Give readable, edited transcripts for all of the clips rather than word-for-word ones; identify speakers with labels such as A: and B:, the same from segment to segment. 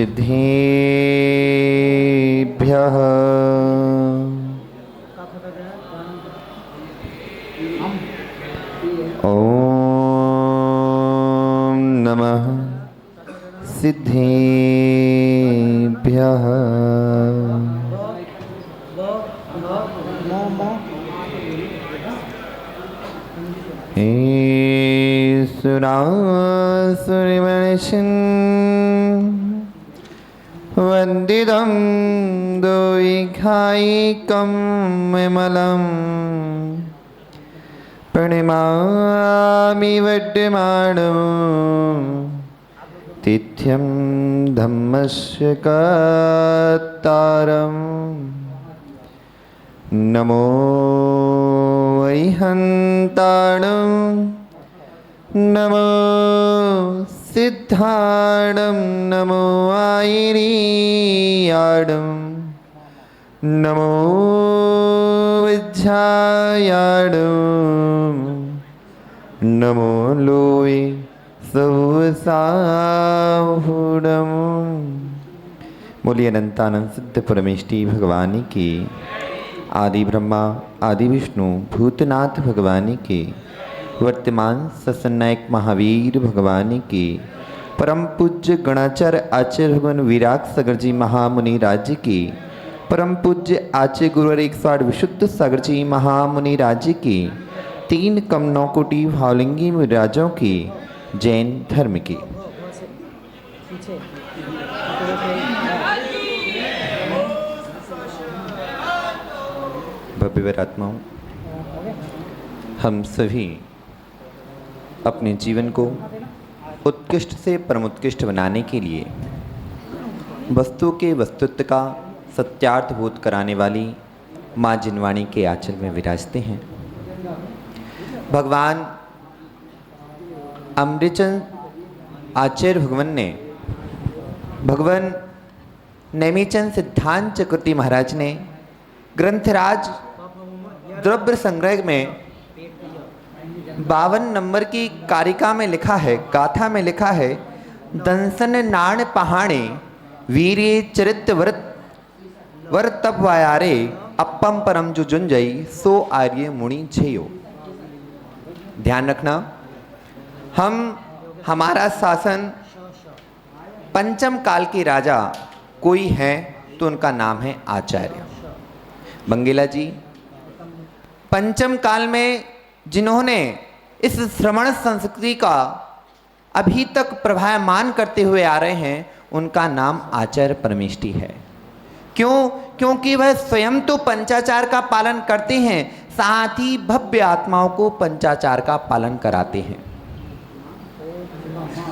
A: सिद्धेभ्यः ॐ नमः सिद्धेभ्यः ईश्वरासुरमनिषन् वन्दितं दोयिघायिकं विमलं प्रणमामि वड्डमानं तिथ्यं धम्मस्य कर्तारम् नमो वैहन्ताणं नमो सिद्धाणं नमो आयिरीयाणं नमो विद्यायाणं नमो लोये सहसाहुडम्। बोलिए अनंतानंद सिद्ध परमेष्टि भगवानी की, आदि ब्रह्मा आदि विष्णु भूतनाथ भगवानी की, वर्तमान ससनायक महावीर भगवानी की, परम पूज्य गणाचार्य आचार्य भगवान विराग सागर जी महामुनि राज्य की, परम पूज्य आचार्य गुरुवर 108 विशुद्ध सागर जी महामुनि राज्य की, 3 कम 9 कोटि भावलिंगी राजों की, जैन धर्म की। भव्य आत्माओं, हम सभी अपने जीवन को उत्कृष्ट से परमोत्कृष्ट बनाने के लिए वस्तु के वस्तुत्व का सत्यार्थ बोध कराने वाली माँ जिनवाणी के आंचल में विराजते हैं। भगवान अमृतचंद आचार्य भगवान नेमीचंद सिद्धांत चक्रवर्ती महाराज ने ग्रंथराज द्रव्य संग्रह में 52 नंबर की कारिका में लिखा है, गाथा में लिखा है, दंसन नाण पहाणे वीर्य चरित्र वर तप वायारे अपम परम जो जुंजई सो आर्य मुनि छेयो। ध्यान रखना, हमारा शासन पंचम काल के राजा कोई है तो उनका नाम है आचार्य। बंगेला जी, पंचम काल में जिन्होंने इस श्रमण संस्कृति का अभी तक प्रभायमान करते हुए आ रहे हैं, उनका नाम आचार्य परमेष्टि है। क्यों? क्योंकि वह स्वयं तो पंचाचार का पालन करते हैं, साथ ही भव्य आत्माओं को पंचाचार का पालन कराते हैं।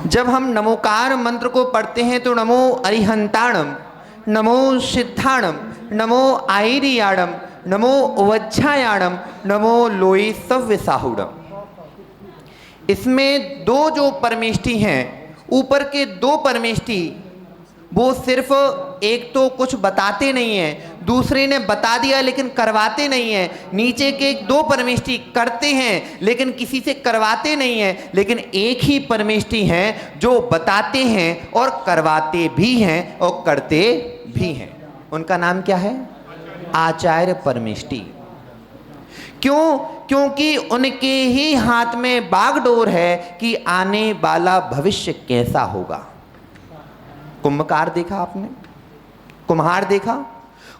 A: जब हम नमोकार मंत्र को पढ़ते हैं तो नमो अरिहंताणम, नमो सिद्धाणम, नमो आयरियाणम, नमो वज्झायाणम, नमो लोई सव्यसाहुडम। इसमें 2 जो परमेष्टि हैं, ऊपर के 2 परमेष्टि वो सिर्फ एक तो कुछ बताते नहीं हैं, दूसरे ने बता दिया लेकिन करवाते नहीं हैं। नीचे के 2 परमेष्टि करते हैं लेकिन किसी से करवाते नहीं हैं, लेकिन एक ही परमेष्टि हैं जो बताते हैं और करवाते भी हैं और करते भी हैं। उनका नाम क्या है? आचार्य परमेष्टि। क्यों? क्योंकि उनके ही हाथ में बागडोर है कि आने वाला भविष्य कैसा होगा। कुंभकार देखा आपने? कुम्हार देखा?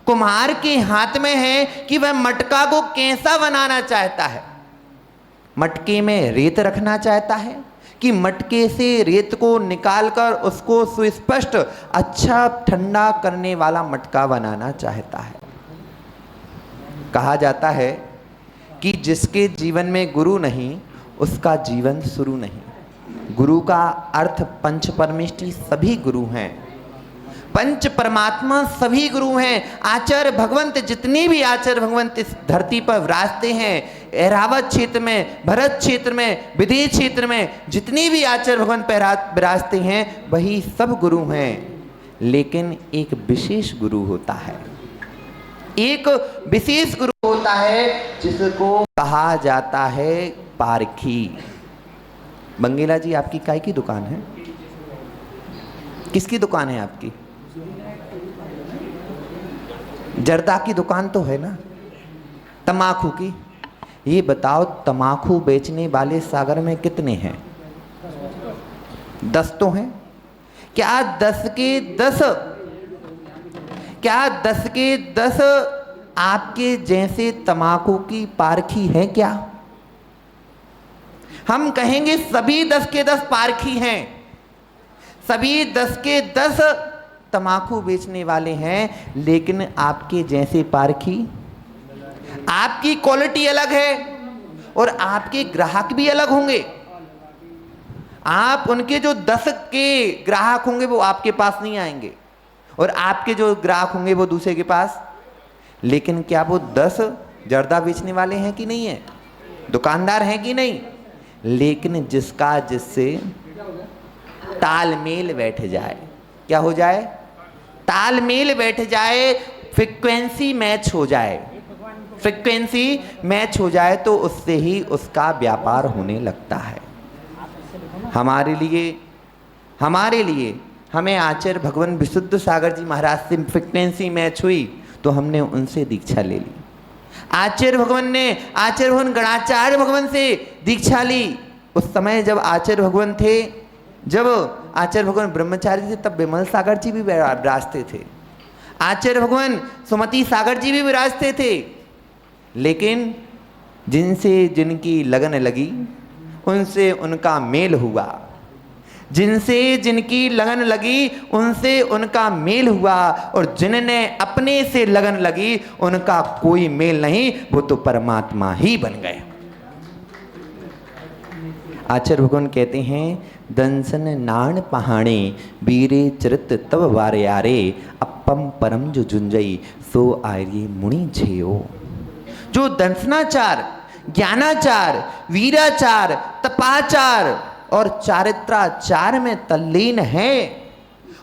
A: कुम्हार के हाथ में है कि वह मटका को कैसा बनाना चाहता है। मटके में रेत रखना चाहता है कि मटके से रेत को निकालकर उसको सुस्पष्ट अच्छा ठंडा करने वाला मटका बनाना चाहता है। कहा जाता है कि जिसके जीवन में गुरु नहीं उसका जीवन शुरू नहीं। गुरु का अर्थ पंच परमेष्टि सभी गुरु हैं, पंच परमात्मा सभी गुरु हैं। आचार्य भगवंत, जितने भी आचार्य भगवंत इस धरती पर विराजते हैं, एरावत क्षेत्र में, भरत क्षेत्र में, विदेश क्षेत्र में जितने भी आचार्य भगवंत विराजते हैं वही सब गुरु हैं। लेकिन एक विशेष गुरु होता है, एक विशेष गुरु होता है जिसको कहा जाता है पारखी। बंगेला जी, आपकी काय की दुकान है? किसकी दुकान है आपकी? जर्दा की दुकान तो है ना, तमाकू की। ये बताओ तमाकू बेचने वाले सागर में कितने हैं? 10 तो हैं। क्या 10 के 10 आपके जैसे तमाकू की पारखी है क्या? हम कहेंगे सभी 10 के 10 पारखी हैं, सभी 10 के 10 तमाकू बेचने वाले हैं, लेकिन आपके जैसे पारखी, आपकी क्वालिटी अलग है और आपके ग्राहक भी अलग होंगे। आप उनके जो 10 के ग्राहक होंगे वो आपके पास नहीं आएंगे और आपके जो ग्राहक होंगे वो दूसरे के पास। लेकिन क्या वो 10 जर्दा बेचने वाले हैं कि नहीं है, दुकानदार हैं कि नहीं? लेकिन जिसका जिससे तालमेल बैठ जाए, क्या हो जाए? तालमेल बैठ जाए, फ्रीक्वेंसी मैच हो जाए, फ्रीक्वेंसी मैच हो जाए तो उससे ही उसका व्यापार होने लगता है। हमारे लिए हमें आचार्य भगवान विशुद्ध सागर जी महाराज से फ्रीक्वेंसी मैच हुई तो हमने उनसे दीक्षा ले ली। आचार्य भगवान गणाचार्य भगवान से दीक्षा ली। उस समय जब आचार्य भगवान थे, जब आचार्य भगवान ब्रह्मचारी थे, तब विमल सागर जी भी विराजते थे, आचार्य भगवान सुमति सागर जी भी विराजते थे। लेकिन जिनसे जिनकी लगन लगी उनसे उनका मेल हुआ, जिनसे जिनकी लगन लगी उनसे उनका मेल हुआ, और जिनने अपने से लगन लगी उनका कोई मेल नहीं, वो तो परमात्मा ही बन गए। आचार्य भगवान कहते हैं, दंसन नाण पहाणे वीरे चरित तब वार्यारे अपम परम जो जुंजई सो आर्य मुनि झेयो। जो दंसनाचार, ज्ञानाचार, वीराचार, तपाचार और चारित्राचार में तल्लीन है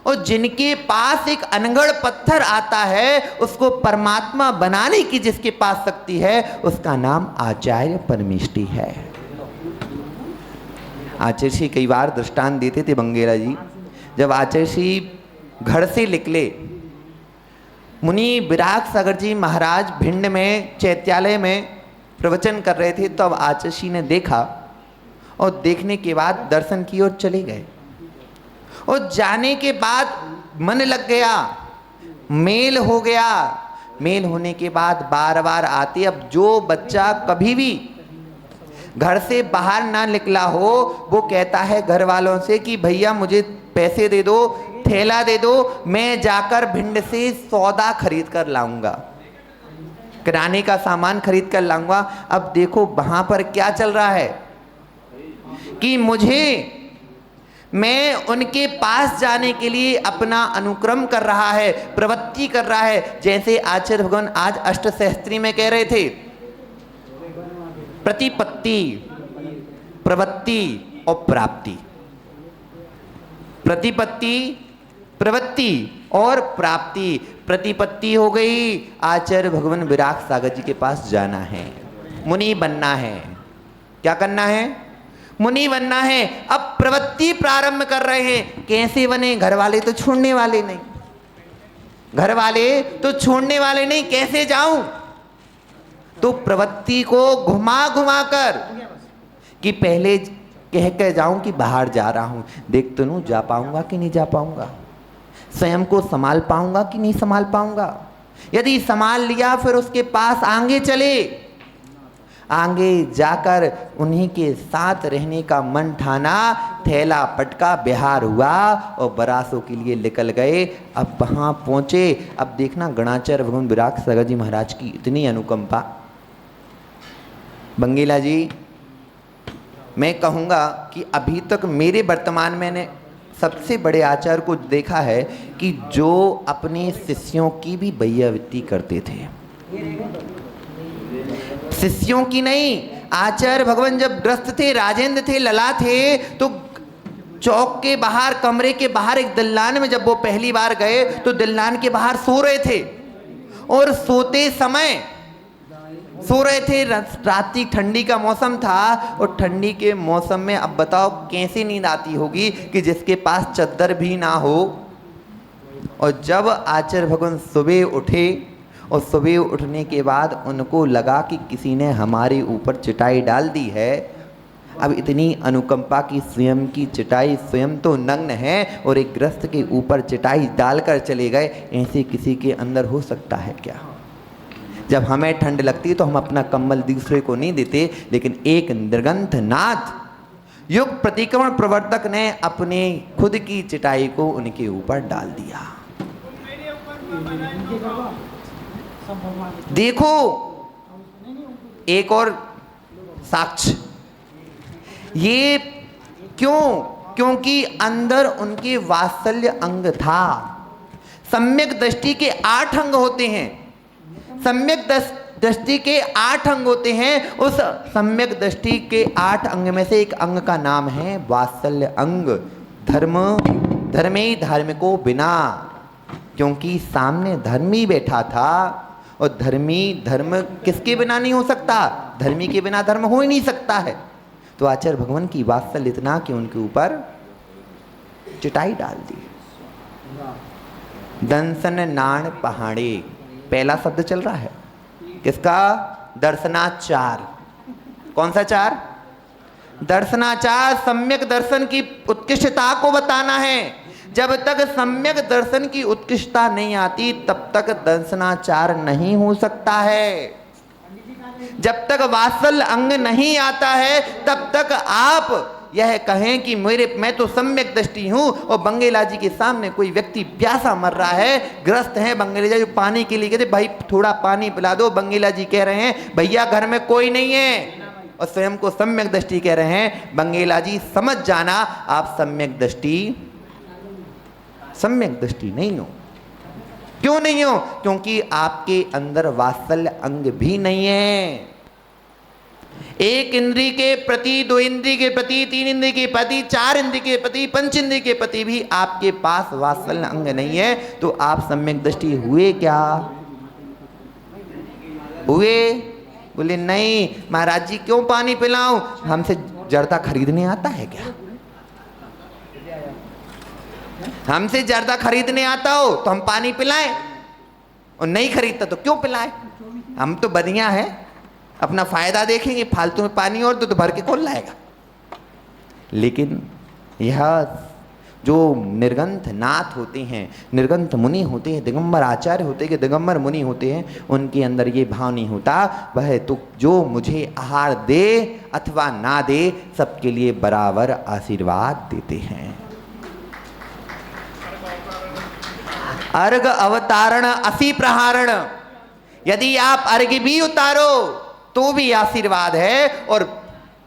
A: और जिनके पास एक अनगढ़ पत्थर आता है उसको परमात्मा बनाने की जिसके पास शक्ति है, उसका नाम आचार्य परमेष्टि है। आचार्य श्री कई बार दृष्टांत देते थे बंगेला जी। जब आचार्य श्री घर से निकले, मुनि विराग सागर जी महाराज भिंड में चैत्यालय में प्रवचन कर रहे थे, तब आचार्य श्री ने देखा और देखने के बाद दर्शन की ओर चले गए और जाने के बाद मन लग गया, मेल हो गया। मेल होने के बाद बार बार आते। अब जो बच्चा कभी भी घर से बाहर ना निकला हो वो कहता है घर वालों से कि भैया मुझे पैसे दे दो, थैला दे दो, मैं जाकर भिंड से सौदा खरीद कर लाऊंगा, किराने का सामान खरीद कर लाऊंगा। अब देखो वहां पर क्या चल रहा है कि मैं उनके पास जाने के लिए अपना अनुक्रम कर रहा है, प्रवृत्ति कर रहा है। जैसे आचार्य भगवान आज अष्टसहस्त्री में कह रहे थे, प्रतिपत्ति, प्रवृत्ति और प्राप्ति। प्रतिपत्ति, प्रवृत्ति और प्राप्ति। प्रतिपत्ति हो गई, आचार्य भगवान विराग सागर जी के पास जाना है, मुनि बनना है। क्या करना है? मुनि बनना है। अब प्रवृत्ति प्रारंभ कर रहे हैं। कैसे बने? घर वाले तो छोड़ने वाले नहीं, घर वाले तो छोड़ने वाले नहीं, कैसे जाऊं? तो प्रवृत्ति को घुमा घुमा कर कि पहले कह के जाऊं कि बाहर जा रहा हूं, देख तो लूं जा पाऊंगा कि नहीं जा पाऊंगा, स्वयं को संभाल पाऊंगा कि नहीं संभाल पाऊंगा। यदि संभाल लिया फिर उसके पास आगे चले, आगे जाकर उन्हीं के साथ रहने का मन ठाना, थैला पटका, बिहार हुआ और बरासों के लिए निकल गए। अब वहाँ पहुँचे। अब देखना गणाचार्य भगवान विराग सागर जी महाराज की इतनी अनुकंपा। बंगेला जी, मैं कहूँगा कि अभी तक मेरे वर्तमान मैंने सबसे बड़े आचार्य को देखा है कि जो अपने शिष्यों की भी बैयावृत्ति करते थे। शिष्यों की नहीं, आचार्य भगवान जब ग्रस्त थे, राजेंद्र थे, लला थे, तो चौक के बाहर, कमरे के बाहर एक दल्लान में जब वो पहली बार गए तो दल्लान के बाहर सो रहे थे और सोते समय सो रहे थे, रात की ठंडी का मौसम था और ठंडी के मौसम में अब बताओ कैसी नींद आती होगी कि जिसके पास चद्दर भी ना हो। और जब आचार्य भगवान सुबह उठे और सुबह उठने के बाद उनको लगा कि किसी ने हमारे ऊपर चटाई डाल दी है। अब इतनी अनुकंपा की स्वयं की चटाई स्वयं तो नग्न है और एक ग्रस्त के ऊपर चटाई डालकर चले गए, ऐसे किसी के अंदर हो सकता है क्या? जब हमें ठंड लगती है तो हम अपना कंबल दूसरे को नहीं देते, लेकिन एक निर्गंथ नाथ युग प्रतिक्रमण प्रवर्तक ने अपने खुद की चटाई को उनके ऊपर डाल दिया। देखो एक और साक्ष्य, ये क्यों? क्योंकि अंदर उनके वात्सल्य अंग था। सम्यक दृष्टि के 8 अंग होते हैं, सम्यक दृष्टि के 8 अंग होते हैं। उस सम्यक दृष्टि के 8 अंग में से एक अंग का नाम है वात्सल्य अंग। धर्म धर्मे धर्मिको बिना, क्योंकि सामने धर्मी बैठा था और धर्मी धर्म किसके बिना नहीं हो सकता? धर्मी के बिना धर्म हो ही नहीं सकता है। तो आचार्य भगवान की वात्सल्य इतना कि उनके ऊपर चटाई डाल दी। दंसन नाण पहाड़े, पहला शब्द चल रहा है किसका? दर्शनाचार। कौन सा चार? दर्शनाचार। सम्यक दर्शन की उत्कृष्टता को बताना है। जब तक सम्यक दर्शन की उत्कृष्टता नहीं आती तब तक दर्शनाचार नहीं हो सकता है। जब तक वात्सल्य अंग नहीं आता है तब तक आप यह कहें कि मैं तो सम्यक दृष्टि हूं और बंगेला जी के सामने कोई व्यक्ति प्यासा मर रहा है, ग्रस्त है, बंगेला जी पानी के लिए कहते भाई थोड़ा पानी पिला दो, बंगेला जी कह रहे हैं भैया घर में कोई नहीं है और स्वयं को सम्यक दृष्टि कह रहे हैं। बंगेला जी समझ जाना आप सम्यक दृष्टि नहीं हो। क्यों नहीं हो? क्योंकि आपके अंदर वात्सल्य अंग भी नहीं है। एक इंद्रिय के प्रति, 2 इंद्रिय के प्रति, 3 इंद्रिय के प्रति, 4 इंद्रिय के प्रति, 5 इंद्रिय के प्रति भी आपके पास वात्सल्य अंग नहीं है, तो आप सम्यक दृष्टि हुए क्या? हुए? बोले नहीं महाराज जी क्यों पानी पिलाऊं, हमसे जर्दा खरीदने आता है क्या? हमसे जर्दा खरीदने आता हो तो हम पानी पिलाएं, और नहीं खरीदता तो क्यों पिलाएं? हम तो बढ़िया है, अपना फायदा देखेंगे, फालतू में पानी और तो भर के कौन लाएगा? लेकिन यह जो निर्गंथ नाथ होते हैं, निर्गंथ मुनि होते हैं, दिगंबर आचार्य होते हैं, दिगंबर मुनि होते हैं, उनके अंदर ये भाव नहीं होता वह तो जो मुझे आहार दे अथवा ना दे सबके लिए बराबर आशीर्वाद देते हैं। अर्घ अवतारण असी प्रहारण, यदि आप अर्घ भी उतारो तो भी आशीर्वाद है और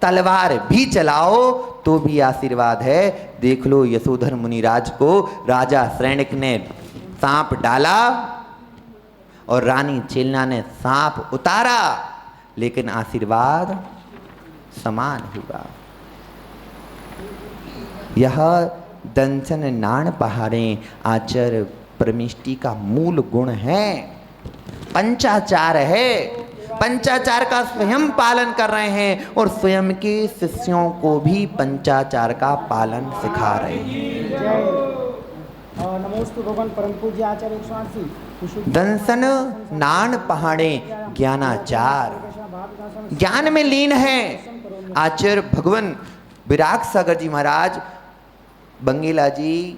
A: तलवार भी चलाओ तो भी आशीर्वाद है। देख लो यशोधर मुनिराज को राजा श्रेणिक ने सांप डाला और रानी चेलना ने सांप उतारा, लेकिन आशीर्वाद समान हुआ। यह दंसन नाण पहाड़े आचार्य परमेष्टि का मूल गुण है, पंचाचार है। पंचाचार का स्वयं पालन कर रहे हैं और स्वयं के शिष्यों को भी पंचाचार का पालन सिखा रहे हैं।
B: नमोस्तु भगवान परम पूज्य आचार्य 180।
A: दंसन नाण पहाड़े ज्ञानाचार, ज्ञान में लीन है। आचार्य भगवान विराग सागर जी महाराज, बंगेला जी,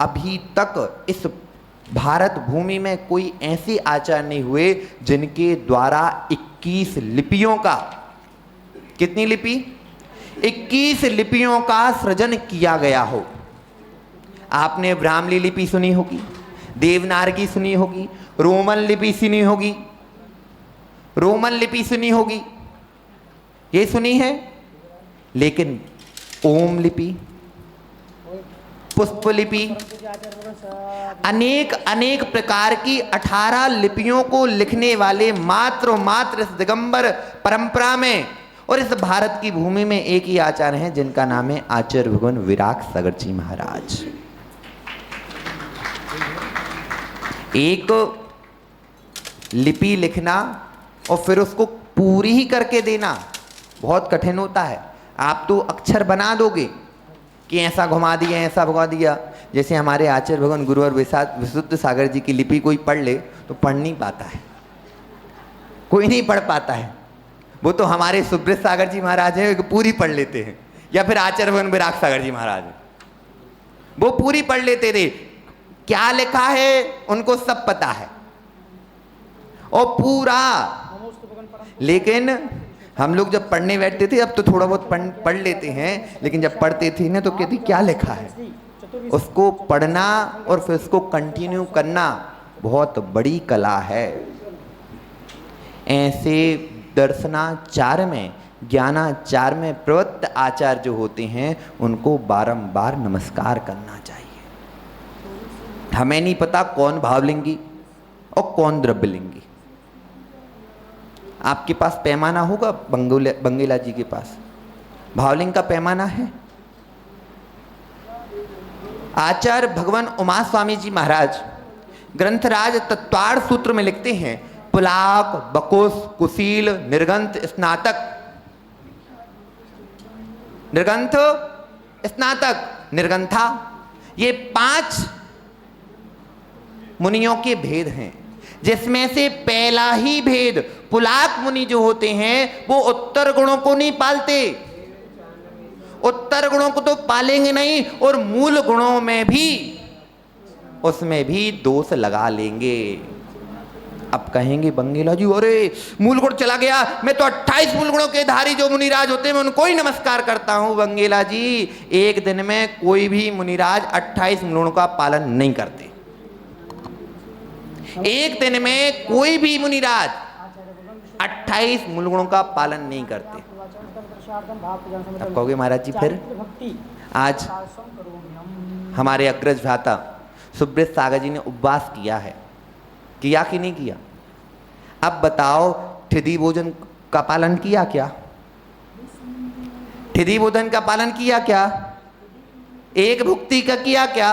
A: अभी तक इस भारत भूमि में कोई ऐसे आचार्य नहीं हुए जिनके द्वारा 21 लिपियों का, कितनी लिपि? 21 लिपियों का सृजन किया गया हो। आपने ब्राह्मणी लिपि सुनी होगी, देवनागरी सुनी होगी, रोमन लिपि सुनी होगी, रोमन लिपि सुनी होगी, ये सुनी है। लेकिन ओम लिपि, पुष्प लिपि, अनेक अनेक प्रकार की 18 लिपियों को लिखने वाले मात्र इस दिगंबर परंपरा में और इस भारत की भूमि में एक ही आचार्य हैं जिनका नाम है आचार्य भगवान विराग सागर जी महाराज। एक लिपि लिखना और फिर उसको पूरी ही करके देना बहुत कठिन होता है। आप तो अक्षर बना दोगे कि ऐसा घुमा दिया, ऐसा भगा दिया। जैसे हमारे आचार्य भगवान गुरुवर विशुद्ध सागर जी की लिपि कोई पढ़ ले तो पढ़ नहीं पाता है, कोई नहीं पढ़ पाता है। वो तो हमारे सुब्रत सागर जी महाराज हैं, पूरी पढ़ लेते हैं, या फिर आचार्य भगवान विराग सागर जी महाराज हैं, वो पूरी पढ़ लेते थे। क्या लिखा है उनको सब पता है और पूरा। लेकिन हम लोग जब पढ़ने बैठते थे, अब तो थोड़ा बहुत पढ़ लेते हैं, लेकिन जब पढ़ते थे ना तो कहते क्या लिखा है, उसको पढ़ना और फिर उसको कंटिन्यू करना बहुत बड़ी कला है। ऐसे दर्शनाचार में, ज्ञानाचार में प्रवृत्त आचार्य जो होते हैं उनको बारंबार नमस्कार करना चाहिए। हमें नहीं पता कौन भावलिंगी और कौन द्रव्यलिंगी। आपके पास पैमाना होगा, बंगेला जी के पास भावलिंग का पैमाना है। आचार्य भगवान उमा स्वामी जी महाराज ग्रंथराज तत्वार्थ सूत्र में लिखते हैं, पुलाक, बकुस, कुशील, निर्गंथ, स्नातक, निर्गंथ, स्नातक, निर्गंथा, ये 5 मुनियों के भेद हैं, जिसमें से पहला ही भेद पुलाक मुनि जो होते हैं वो उत्तर गुणों को नहीं पालते, उत्तर गुणों को तो पालेंगे नहीं, और मूल गुणों में भी उसमें भी दोष लगा लेंगे। अब कहेंगे बंगेला जी अरे मूल गुण चला गया, मैं तो 28 मूल गुणों के धारी जो मुनिराज होते हैं मैं उनको ही नमस्कार करता हूं। बंगेला जी, एक दिन में कोई भी मुनिराज 28 मूल गुणों का पालन नहीं करते। एक दिन में कोई भी मुनिराज 28 मूल गुणों का पालन नहीं करते। अब कहोगे महाराज जी फिर आज हमारे अग्रज भ्राता सुब्रत सागर जी ने उपवास किया है, किया कि नहीं किया? अब बताओ, ठिदी भोजन का पालन किया क्या? ठिदी भोजन का पालन किया क्या? एक भुक्ति का किया क्या?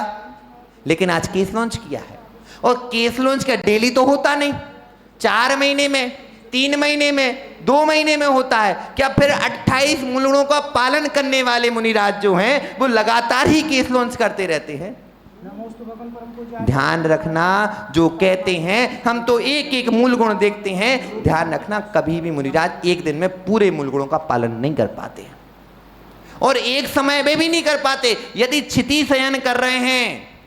A: लेकिन आज केस लॉन्च किया है, और केस लॉन्च का डेली तो होता नहीं, 4 महीने में, 3 महीने में, 2 महीने में होता है। क्या फिर 28 मूल गुणों का पालन करने वाले मुनिराज जो हैं वो लगातार ही केस लॉन्च करते रहते हैं? ध्यान रखना, जो कहते हैं हम तो एक एक मूल गुण देखते हैं, ध्यान रखना कभी भी मुनिराज एक दिन में पूरे मूल गुणों का पालन नहीं कर पाते, और एक समय में भी नहीं कर पाते। यदि क्षिति शयन कर रहे हैं,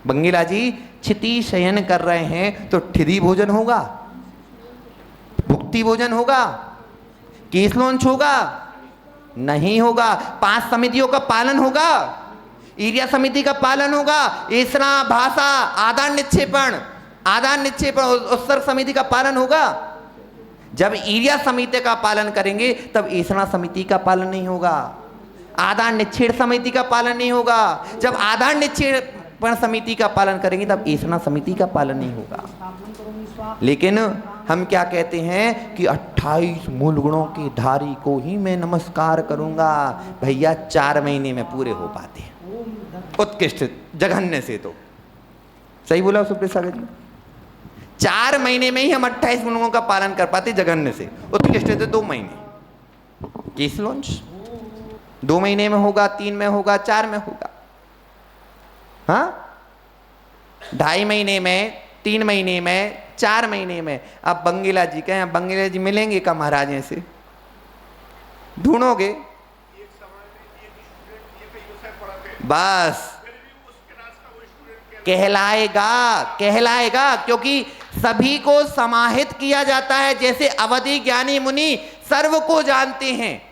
A: बंगेला जी क्षिति शयन कर रहे हैं तो ठिदी भोजन होगा, भुक्ति भोजन होगा, केस लॉन्च होगा? नहीं होगा। 5 समितियों का पालन होगा, ईर्या समिति का पालन होगा, ऐसना, भाषा, आदान निक्षेपण, उत्सर्ग समिति का पालन होगा। जब ईर्या समिति का पालन करेंगे तब ऐसना समिति का पालन नहीं होगा, आदान निक्षेप समिति का पालन नहीं होगा। जब आदान निक्षेपण समिति का पालन करेंगे तब ऐसना समिति का पालन नहीं होगा। लेकिन हम क्या कहते हैं कि 28 मूल गुणों के धारी को ही मैं नमस्कार करूंगा। भैया 4 महीने में पूरे हो पाते हैं, उत्कृष्ट जघन्य से। तो सही बोला सुप्रीत सागर जी, 4 महीने में ही हम 28 मूल गुणों का पालन कर पाते जघन्य से। उत्कृष्ट से 2 महीने। केस लॉन्च 2 महीने में होगा, 3 में होगा, 4 में होगा, हाँ, 2.5 महीने में, 3 महीने में, 4 महीने में। अब बंगेला जी कहें, बंगेला जी मिलेंगे का महाराज से ढूंढोगे बस कहलाएगा, क्योंकि सभी को समाहित किया जाता है। जैसे अवधि ज्ञानी मुनि सर्व को जानते हैं,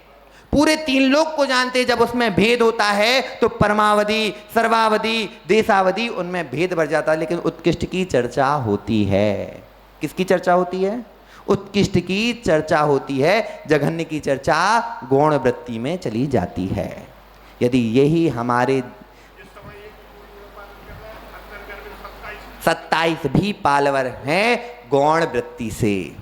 A: पूरे 3 लोक को जानते हैं। जब उसमें भेद होता है तो परमावधि, सर्वावधि, देशावधि, उनमें भेद बढ़ जाता है। लेकिन उत्कृष्ट की चर्चा होती है। किसकी चर्चा होती है? उत्कृष्ट की चर्चा होती है। जघन्य की चर्चा गौण वृत्ति में चली जाती है। यदि यही हमारे 27 भी पालवर हैं गौण वृत्ति से,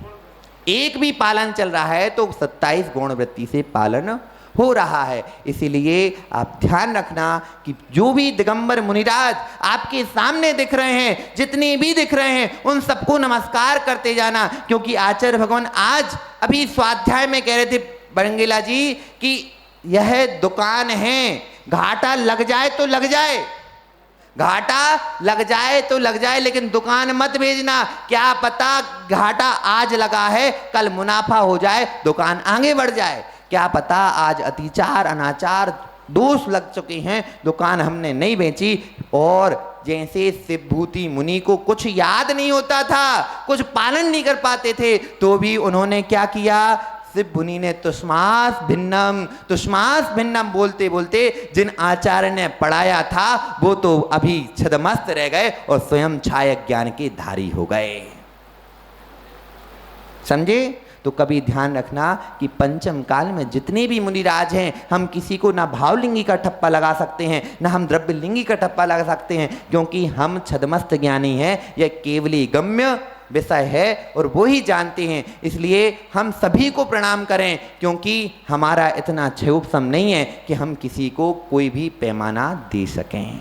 A: एक भी पालन चल रहा है तो 27 गौण वृत्ति से पालन हो रहा है। इसीलिए आप ध्यान रखना कि जो भी दिगंबर मुनिराज आपके सामने दिख रहे हैं, जितने भी दिख रहे हैं, उन सबको नमस्कार करते जाना, क्योंकि आचार्य भगवान आज अभी स्वाध्याय में कह रहे थे बरंगीला जी कि यह दुकान है, घाटा लग जाए तो लग जाए, घाटा लग जाए तो लग जाए, लेकिन दुकान मत भेजना। क्या पता घाटा आज लगा है, कल मुनाफा हो जाए, दुकान आगे बढ़ जाए। क्या पता आज अतिचार अनाचार दोष लग चुके हैं, दुकान हमने नहीं बेची। और जैसे शिवभूति मुनि को कुछ याद नहीं होता था, कुछ पालन नहीं कर पाते थे, तो भी उन्होंने क्या किया, शिव मुनि ने तुष्मास भिन्नम बोलते बोलते जिन आचार्य ने पढ़ाया था वो तो अभी छदमस्त रह गए और स्वयं छायक ज्ञान के धारी हो गए। समझे? तो कभी ध्यान रखना कि पंचम काल में जितने भी मुनिराज हैं, हम किसी को ना भावलिंगी का ठप्पा लगा सकते हैं, ना हम द्रव्यलिंगी का ठप्पा लगा सकते हैं, क्योंकि हम छदमस्त ज्ञानी हैं। यह केवली गम्य विषय है और वो ही जानते हैं। इसलिए हम सभी को प्रणाम करें, क्योंकि हमारा इतना क्षोभसम नहीं है कि हम किसी को कोई भी पैमाना दे सकें।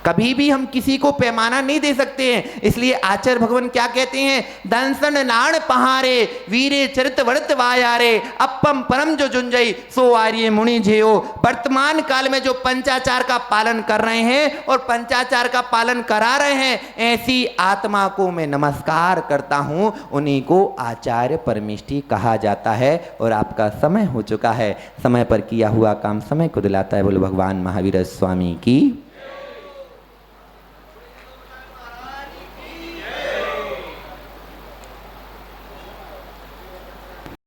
A: कभी भी हम किसी को पैमाना नहीं दे सकते हैं। इसलिए आचार्य भगवान क्या कहते हैं, दंसन नाण पहारे वीरे चरित वर्त वायारे अपम परम जो जुंजई सो आर्य मुनि जेओ। वर्तमान काल में जो पंचाचार का पालन कर रहे हैं और पंचाचार का पालन करा रहे हैं, ऐसी आत्मा को मैं नमस्कार करता हूं, उन्हीं को आचार्य परमेष्ठी कहा जाता है। और आपका समय हो चुका है, समय पर किया हुआ काम समय को दिलाता है। बोलो भगवान महावीर स्वामी की